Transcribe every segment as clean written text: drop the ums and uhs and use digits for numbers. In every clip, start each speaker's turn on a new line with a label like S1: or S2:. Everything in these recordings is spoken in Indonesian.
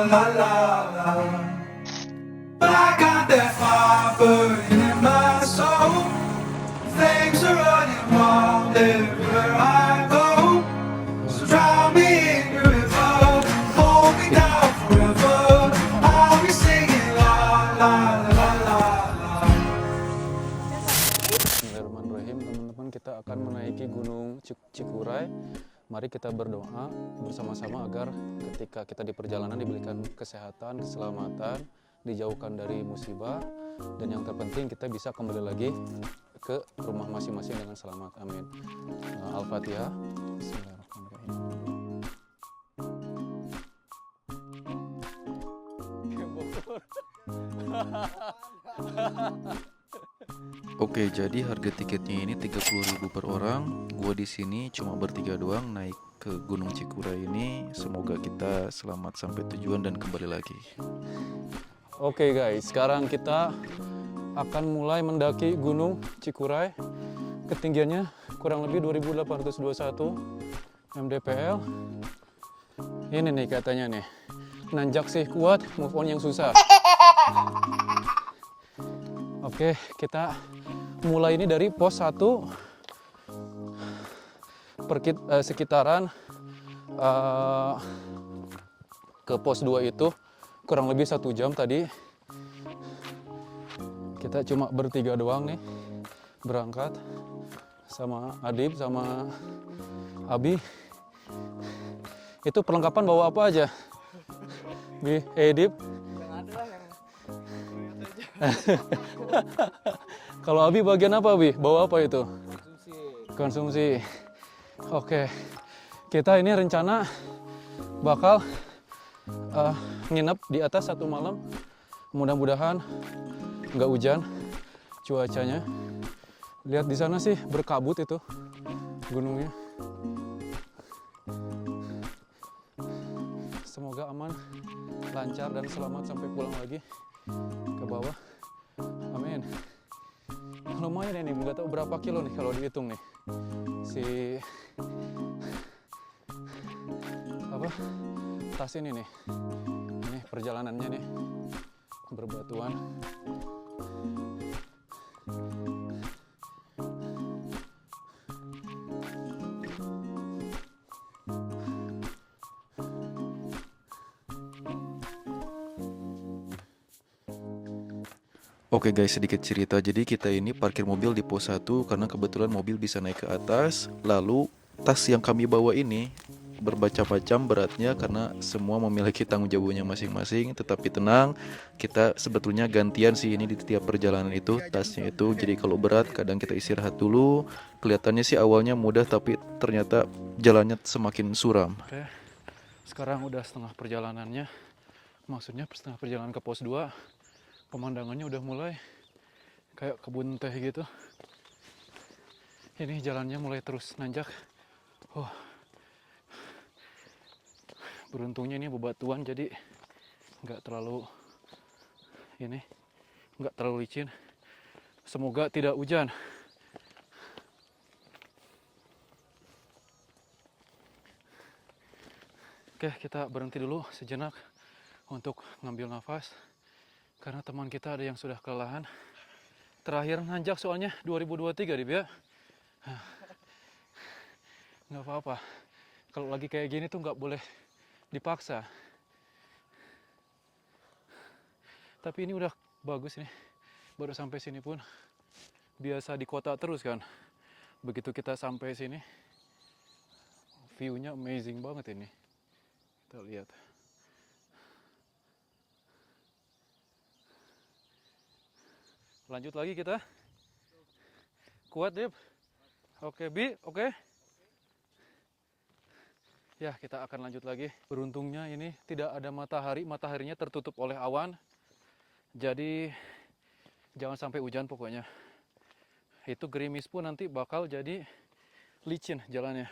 S1: la la la. But I got that fire burning in my soul. Things are running wild everywhere I go. So drown me in your river, hold me down forever. I'll be singing la la la la la.
S2: Bismillahirrahmanirrahim. Teman-teman, kita akan menaiki Gunung Cikuray. Mari kita berdoa bersama-sama agar ketika kita di perjalanan diberikan kesehatan, keselamatan, dijauhkan dari musibah, dan yang terpenting kita bisa kembali lagi ke rumah masing-masing dengan selamat. Amin. Al-Fatihah. Bismillahirrahmanirrahim.
S3: Oke, jadi harga tiketnya ini 30.000 per orang. Gua di sini cuma bertiga doang naik ke Gunung Cikuray ini. Semoga kita selamat sampai tujuan dan kembali lagi.
S2: Oke guys, sekarang kita akan mulai mendaki Gunung Cikuray. Ketinggiannya kurang lebih 2821 mdpl. Ini nih katanya nih, nanjak sih kuat, move on yang susah. Oke, kita mulai ini dari pos 1 sekitaran ke pos 2 itu kurang lebih 1 jam tadi. Kita cuma bertiga doang nih berangkat, sama Adib sama Abi. Itu perlengkapan bawa apa aja? Bi, Adib? Kalau Abi bagian apa, Abi? Bawa apa itu? Konsumsi. Oke. Kita ini rencana bakal nginep di atas 1 malam. Mudah-mudahan nggak hujan cuacanya. Lihat di sana sih berkabut itu gunungnya. Semoga aman, lancar dan selamat sampai pulang lagi ke bawah. Amin. Lumayan ini, nggak tahu berapa kilo nih kalau dihitung nih. Si tas ini nih. Ini perjalanannya nih. Berbatuan.
S3: Oke guys, sedikit cerita. Jadi kita ini parkir mobil di pos 1 karena kebetulan mobil bisa naik ke atas. Lalu tas yang kami bawa ini bermacam-macam beratnya karena semua memiliki tanggung jawabnya masing-masing. Tetapi tenang, kita sebetulnya gantian sih ini di tiap perjalanan itu tasnya itu. Jadi kalau berat kadang kita istirahat dulu. Kelihatannya sih awalnya mudah tapi ternyata jalannya semakin suram.
S2: Oke. Sekarang udah setengah perjalanannya. Maksudnya setengah perjalanan ke pos 2. Pemandangannya udah mulai kayak kebun teh gitu. Ini jalannya mulai terus nanjak. Beruntungnya ini bebatuan jadi nggak terlalu licin. Semoga tidak hujan. Oke, kita berhenti dulu sejenak untuk ngambil nafas. Karena teman kita ada yang sudah kelelahan. Terakhir nanjak soalnya 2023 ya. Nggak apa-apa. Kalau lagi kayak gini tuh nggak boleh dipaksa. Tapi ini udah bagus nih. Baru sampai sini pun. Biasa di kota terus kan. Begitu kita sampai sini. View-nya amazing banget ini. Kita lihat. Lanjut lagi kita. Kuat, Dip. Oke, Bi. Oke. Ya, kita akan lanjut lagi. Beruntungnya ini tidak ada matahari. Mataharinya tertutup oleh awan. Jadi, jangan sampai hujan pokoknya. Itu gerimis pun nanti bakal jadi licin jalannya.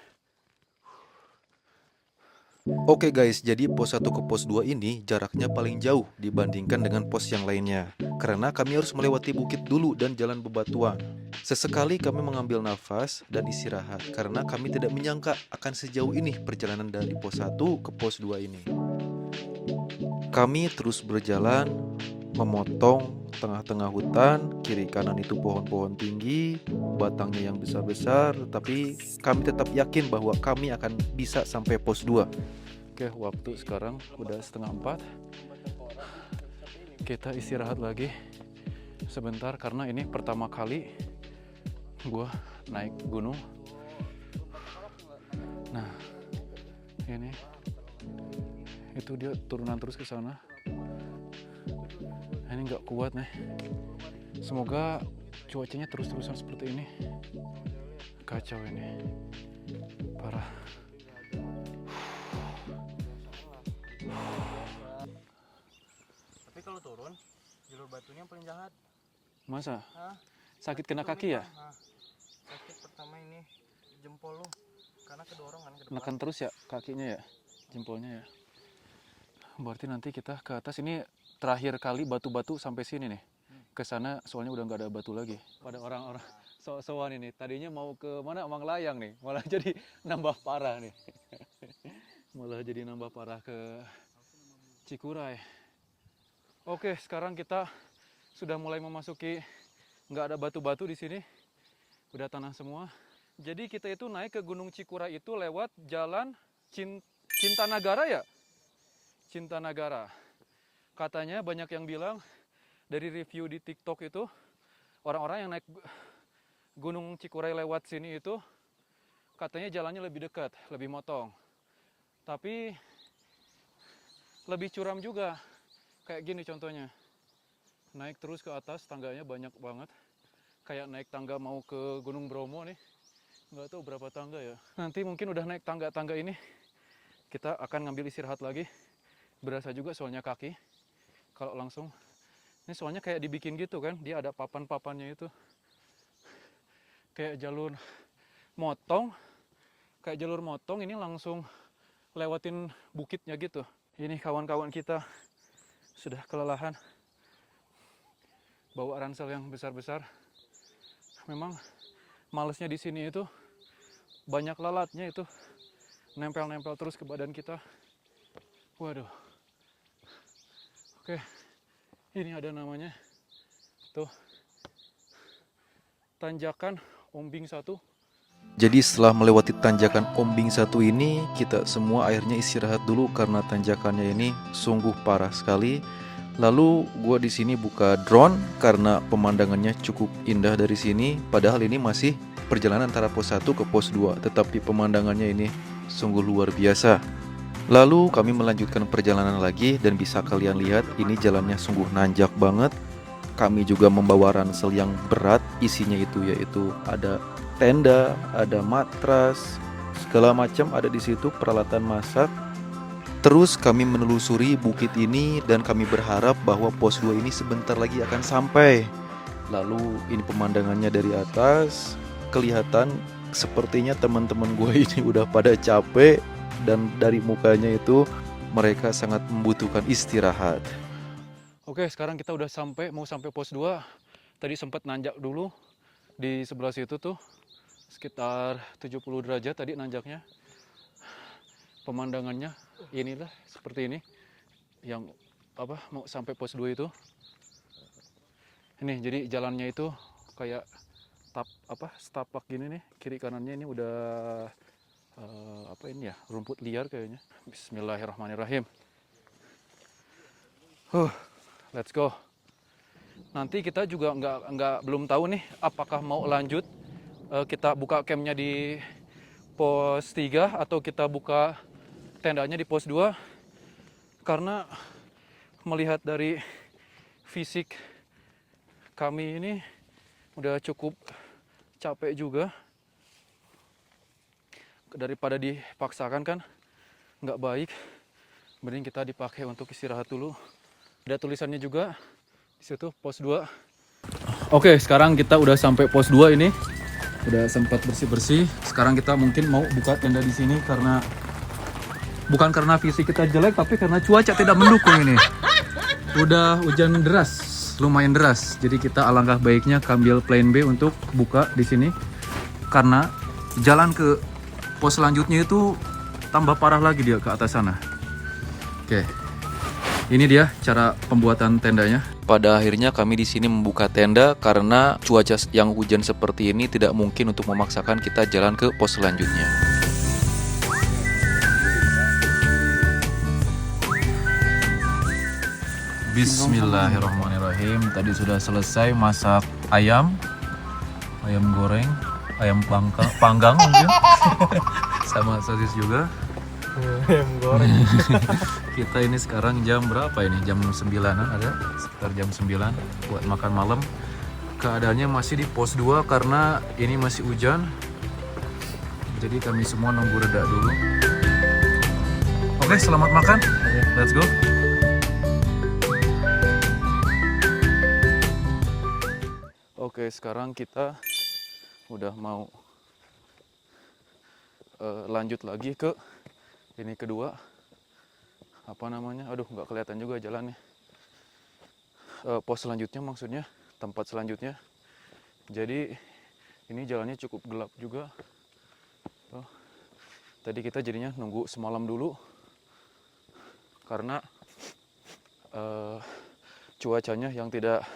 S3: Oke guys, jadi pos 1 ke pos 2 ini jaraknya paling jauh dibandingkan dengan pos yang lainnya. Karena kami harus melewati bukit dulu dan jalan bebatuan. Sesekali kami mengambil nafas dan istirahat karena kami tidak menyangka akan sejauh ini perjalanan dari pos 1 ke pos 2 ini. Kami terus berjalan, memotong tengah-tengah hutan, kiri kanan itu pohon-pohon tinggi, batangnya yang besar-besar, tapi kami tetap yakin bahwa kami akan bisa sampai pos 2.
S2: Oke, waktu sekarang udah 3:30. Kita istirahat lagi sebentar karena ini pertama kali gua naik gunung. Nah, ini itu dia turunan terus ke sana. Ini nggak kuat nih. Semoga cuacanya terus-terusan seperti ini. Kacau ini, parah.
S4: Tapi kalau turun, jalur batunya yang paling jahat.
S2: Masa?
S4: Hah?
S2: Sakit kena kaki ya?
S4: Nah, sakit pertama ini jempol lu, karena kedorong kan ke depan.
S2: Nekan terus ya kakinya ya, jempolnya ya. Berarti nanti kita ke atas. Ini terakhir kali batu-batu sampai sini nih. Ke sana soalnya udah nggak ada batu lagi. Pada orang-orang sok-sokan ini. Tadinya mau ke mana? Manglayang nih. Malah jadi nambah parah nih. Malah jadi nambah parah ke Cikuray. Oke, sekarang kita sudah mulai memasuki, nggak ada batu-batu di sini. Udah tanah semua. Jadi kita itu naik ke Gunung Cikuray itu lewat jalan Cintanagara ya? Cintanagara. Katanya banyak yang bilang dari review di TikTok itu, orang-orang yang naik Gunung Cikuray lewat sini itu katanya jalannya lebih dekat, lebih motong. Tapi lebih curam juga. Kayak gini contohnya. Naik terus ke atas, tangganya banyak banget. Kayak naik tangga mau ke Gunung Bromo nih. Nggak tahu berapa tangga ya. Nanti mungkin udah naik tangga-tangga ini, kita akan ngambil istirahat lagi. Berasa juga soalnya kaki. Kalau langsung. Ini soalnya kayak dibikin gitu kan. Dia ada papan-papannya itu. Kayak jalur motong. Kayak jalur motong ini langsung lewatin bukitnya gitu. Ini kawan-kawan kita sudah kelelahan. Bawa ransel yang besar-besar. Memang malesnya di sini itu banyak lalatnya itu. Nempel-nempel terus ke badan kita. Waduh. Oke. Ini ada namanya. Tuh. Tanjakan Ombing 1.
S3: Jadi setelah melewati tanjakan Ombing 1 ini, kita semua akhirnya istirahat dulu karena tanjakannya ini sungguh parah sekali. Lalu gue di sini buka drone karena pemandangannya cukup indah dari sini. Padahal ini masih perjalanan antara pos 1 ke pos 2, tetapi pemandangannya ini sungguh luar biasa. Lalu kami melanjutkan perjalanan lagi dan bisa kalian lihat ini jalannya sungguh nanjak banget. Kami juga membawa ransel yang berat, isinya itu yaitu ada tenda, ada matras, segala macam ada di situ, peralatan masak. Terus kami menelusuri bukit ini dan kami berharap bahwa pos 2 ini sebentar lagi akan sampai. Lalu ini pemandangannya dari atas, kelihatan sepertinya teman-teman gue ini udah pada capek dan dari mukanya itu mereka sangat membutuhkan istirahat.
S2: Oke, sekarang kita udah mau sampai pos 2. Tadi sempat nanjak dulu di sebelah situ tuh. Sekitar 70 derajat tadi nanjaknya. Pemandangannya inilah seperti ini. Yang mau sampai pos 2 itu. Ini jadi jalannya itu kayak setapak gini nih. Kiri kanannya ini udah rumput liar kayaknya. Bismillahirrahmanirrahim. Let's go. Nanti kita juga belum tahu nih apakah mau lanjut kita buka campnya di pos 3 atau kita buka tendanya di pos 2. Karena melihat dari fisik kami ini udah cukup capek juga. Daripada dipaksakan kan nggak baik. Mending kita dipakai untuk istirahat dulu. Ada tulisannya juga di situ pos 2. Oke, sekarang kita udah sampai pos 2 ini. Udah sempat bersih-bersih. Sekarang kita mungkin mau buka tenda di sini karena bukan karena fisik kita jelek tapi karena cuaca tidak mendukung ini. Udah hujan deras, lumayan deras. Jadi kita alangkah baiknya ambil plan B untuk buka di sini. Karena jalan ke pos selanjutnya itu tambah parah lagi dia ke atas sana. Oke. Ini dia cara pembuatan tendanya.
S3: Pada akhirnya kami di sini membuka tenda karena cuaca yang hujan seperti ini tidak mungkin untuk memaksakan kita jalan ke pos selanjutnya. Bismillahirrahmanirrahim. Tadi sudah selesai masak ayam goreng, ayam panggang mungkin, sama sosis juga.
S4: Ayam goreng.
S3: Kita ini sekarang jam berapa ini? Jam 9-an ada, sekitar jam 9 buat makan malam. Keadaannya masih di pos 2 karena ini masih hujan. Jadi kami semua nunggu reda dulu. Oke, selamat makan. Let's go. Oke, sekarang kita udah mau lanjut lagi ke ini kedua, apa namanya, aduh nggak kelihatan juga jalannya, pos selanjutnya maksudnya, tempat selanjutnya. Jadi ini jalannya cukup gelap juga. Tadi kita jadinya nunggu semalam dulu karena cuacanya yang tidak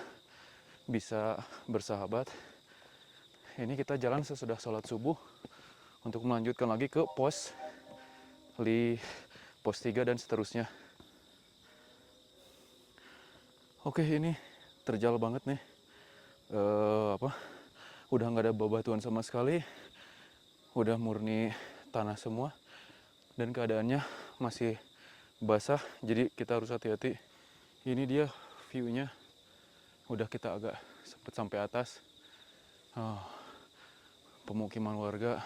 S3: bisa bersahabat. Ini kita jalan sesudah sholat subuh untuk melanjutkan lagi ke pos 3 dan seterusnya. Oke, ini terjal banget nih. Udah nggak ada bebatuan sama sekali, udah murni tanah semua, dan keadaannya masih basah. Jadi kita harus hati-hati. Ini dia view-nya. Udah kita agak sempet sampai atas. Pemukiman warga.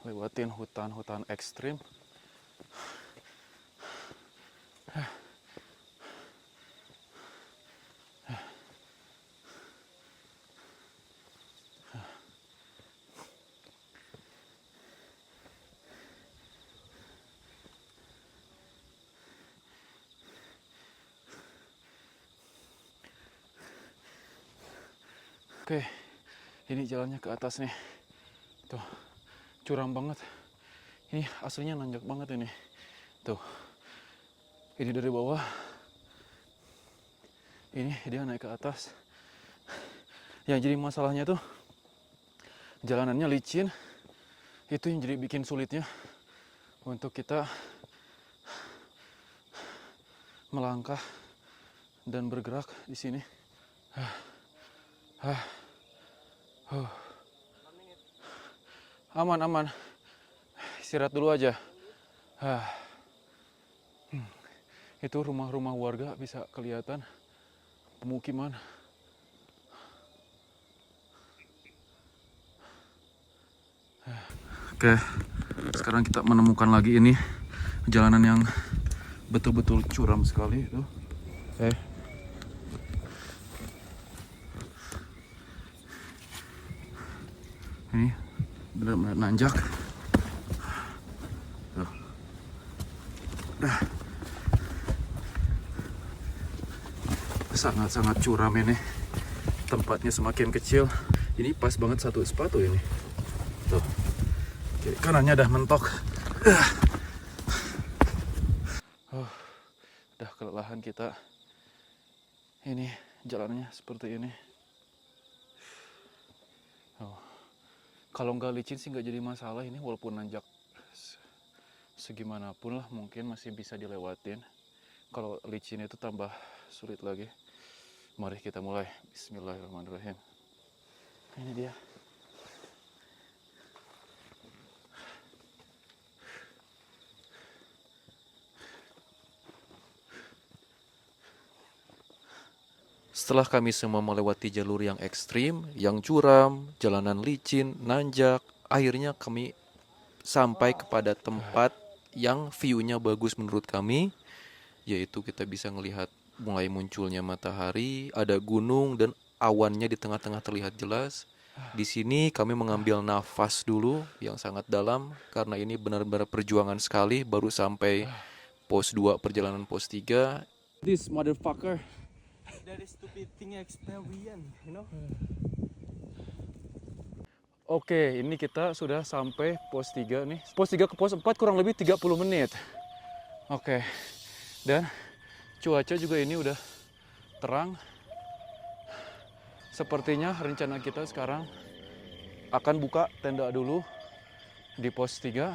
S3: Lewatin hutan-hutan ekstrim. Oke, ini jalannya ke atas nih. Tuh, curam banget. Ini aslinya nanjak banget ini. Tuh, ini dari bawah. Ini dia naik ke atas. Yang jadi masalahnya tuh jalanannya licin. Itu yang jadi bikin sulitnya untuk kita melangkah dan bergerak di sini. Aman. Istirahat dulu aja. Itu rumah-rumah warga bisa kelihatan, pemukiman. Oke, sekarang kita menemukan lagi ini jalanan yang betul-betul curam sekali itu. Ini benar-benar nanjak. Tuh. Sangat-sangat curam ini. Tempatnya semakin kecil. Ini pas banget satu sepatu ini. Tuh. Kiri kanannya udah mentok. Udah kelelahan kita. Ini jalannya seperti ini. Kalau nggak licin sih nggak jadi masalah ini, walaupun nanjak segimanapun lah mungkin masih bisa dilewatin. Kalau licin itu tambah sulit lagi. Mari kita mulai. Bismillahirrahmanirrahim. Ini dia. Setelah kami semua melewati jalur yang ekstrim, yang curam, jalanan licin, nanjak, akhirnya kami sampai kepada tempat yang view-nya bagus menurut kami, yaitu kita bisa melihat mulai munculnya matahari, ada gunung dan awannya di tengah-tengah terlihat jelas. Di sini kami mengambil nafas dulu yang sangat dalam karena ini benar-benar perjuangan sekali, baru sampai pos 2 perjalanan pos 3.
S2: This motherfucker.
S4: Dari stupid thing experience, you know.
S2: Oke, ini kita sudah sampai pos 3 nih. Pos 3 ke pos 4 kurang lebih 30 menit. Oke, dan cuaca juga ini udah terang. Sepertinya rencana kita sekarang akan buka tenda dulu di pos 3.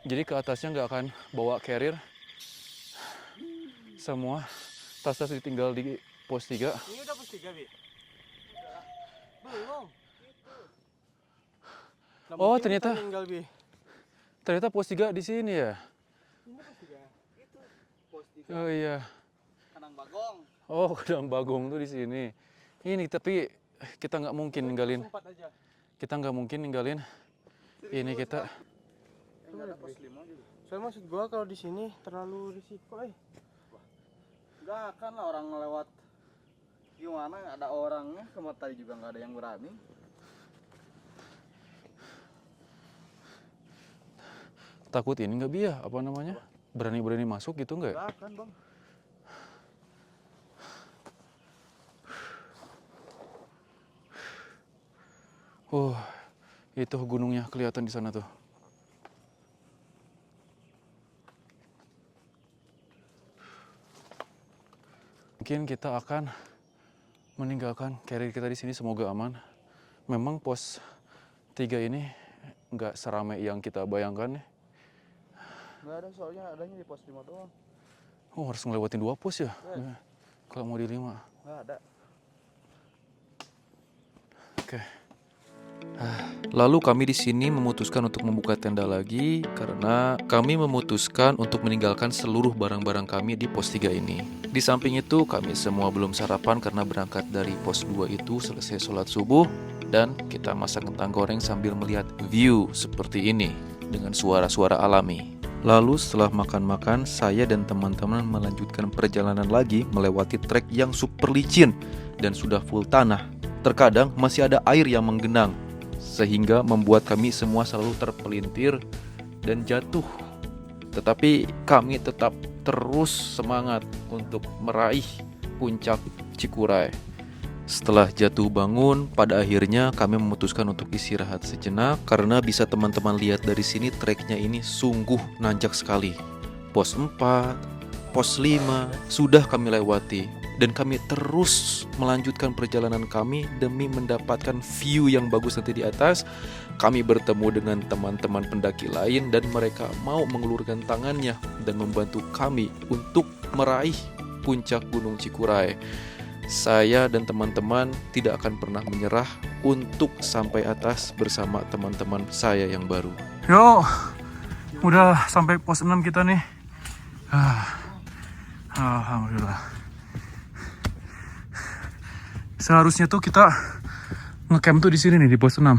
S2: Jadi ke atasnya nggak akan bawa carrier. Semua tas-tas ditinggal di pos 3.
S4: Ini udah pos 3, Bi? Belum. Nah,
S2: Oh,
S4: mungkin
S2: ternyata-
S4: kita tinggal, Bi.
S2: Ternyata pos 3 di sini ya.
S4: Ini pos 3. Itu pos 3
S2: Oh iya.
S4: Kanang Bagong.
S2: Oh, Kadang Bagong tuh di sini. Ini tapi kita nggak mungkin ninggalin.
S4: Sempat aja.
S2: Kita nggak mungkin ninggalin. Ini kita.
S4: Enggak ada pos 5 juga. Soalnya maksud gua kalau di sini terlalu risiko,
S5: Enggak akan lah orang lewat. Gimana ada orangnya, kemana tadi juga nggak ada yang berani.
S2: Takut ini nggak Bia? Apa namanya? Berani-berani masuk gitu nggak?
S5: Enggak akan bang.
S2: Itu gunungnya kelihatan di sana tuh. Mungkin kita akan meninggalkan carrier kita di sini, semoga aman. Memang pos 3 ini nggak seramai yang kita bayangkan nih.
S5: Enggak ada, soalnya adanya di pos 5 doang.
S2: Oh, harus ngelewatin 2 pos ya? Nah, kalau mau di 5.
S5: Enggak ada.
S2: Oke.
S3: Lalu kami di sini memutuskan untuk membuka tenda lagi karena kami memutuskan untuk meninggalkan seluruh barang-barang kami di pos 3 ini. Di samping itu kami semua belum sarapan karena berangkat dari pos 2 itu selesai sholat subuh dan kita masak kentang goreng sambil melihat view seperti ini dengan suara-suara alami. Lalu setelah makan-makan, saya dan teman-teman melanjutkan perjalanan lagi melewati trek yang super licin dan sudah full tanah. Terkadang masih ada air yang menggenang, sehingga membuat kami semua selalu terpelintir dan jatuh. Tetapi kami tetap terus semangat untuk meraih puncak Cikuray. Setelah jatuh bangun, pada akhirnya kami memutuskan untuk istirahat sejenak karena bisa teman-teman lihat dari sini treknya ini sungguh nanjak sekali. Pos 4, pos 5 sudah kami lewati dan kami terus melanjutkan perjalanan kami demi mendapatkan view yang bagus nanti di atas. Kami bertemu dengan teman-teman pendaki lain dan mereka mau mengulurkan tangannya dan membantu kami untuk meraih puncak Gunung Cikuray. Saya dan teman-teman tidak akan pernah menyerah untuk sampai atas bersama teman-teman saya yang baru.
S2: Yo, udah sampai pos 6 kita nih. Alhamdulillah. Seharusnya tuh kita ngecamp tuh di sini nih di pos 6.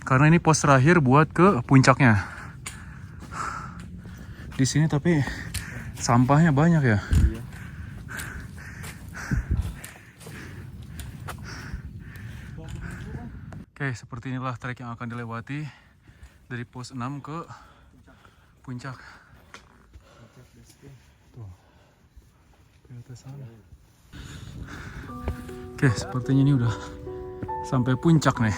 S2: Karena ini pos terakhir buat ke puncaknya. Di sini tapi sampahnya banyak ya. Oke, seperti inilah trek yang akan dilewati dari pos 6 ke puncak. Tuh, ke atas sana. Oke, sepertinya ini udah sampai puncak nih.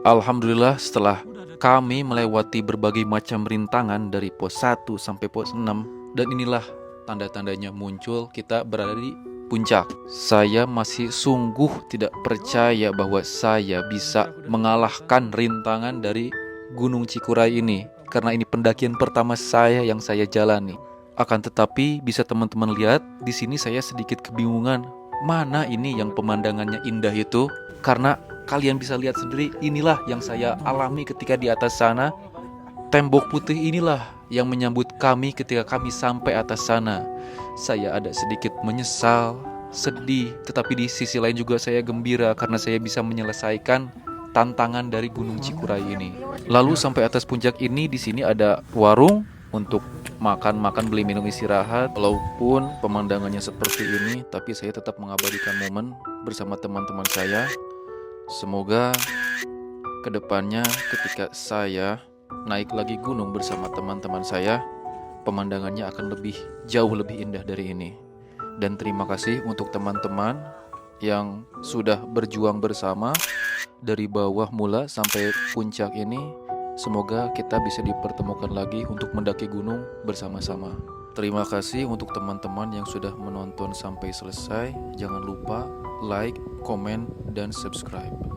S3: Alhamdulillah setelah kami melewati berbagai macam rintangan dari pos 1 sampai pos 6 dan inilah tanda-tandanya muncul kita berada di puncak. Saya masih sungguh tidak percaya bahwa saya bisa mengalahkan rintangan dari Gunung Cikuray ini karena ini pendakian pertama saya yang saya jalani. Akan tetapi bisa teman-teman lihat di sini saya sedikit kebingungan mana ini yang pemandangannya indah itu karena kalian bisa lihat sendiri inilah yang saya alami ketika di atas sana. Tembok putih inilah yang menyambut kami ketika kami sampai atas sana. Saya ada sedikit menyesal, sedih, tetapi di sisi lain juga saya gembira karena saya bisa menyelesaikan tantangan dari Gunung Cikuray ini. Lalu sampai atas puncak ini di sini ada warung untuk makan-makan, beli minum, istirahat. Walaupun pemandangannya seperti ini, tapi saya tetap mengabadikan momen bersama teman-teman saya. Semoga kedepannya ketika saya naik lagi gunung bersama teman-teman saya, pemandangannya akan jauh lebih indah dari ini. Dan terima kasih untuk teman-teman yang sudah berjuang bersama dari bawah mula sampai puncak ini. Semoga kita bisa dipertemukan lagi untuk mendaki gunung bersama-sama. Terima kasih untuk teman-teman yang sudah menonton sampai selesai. Jangan lupa like, komen, dan subscribe.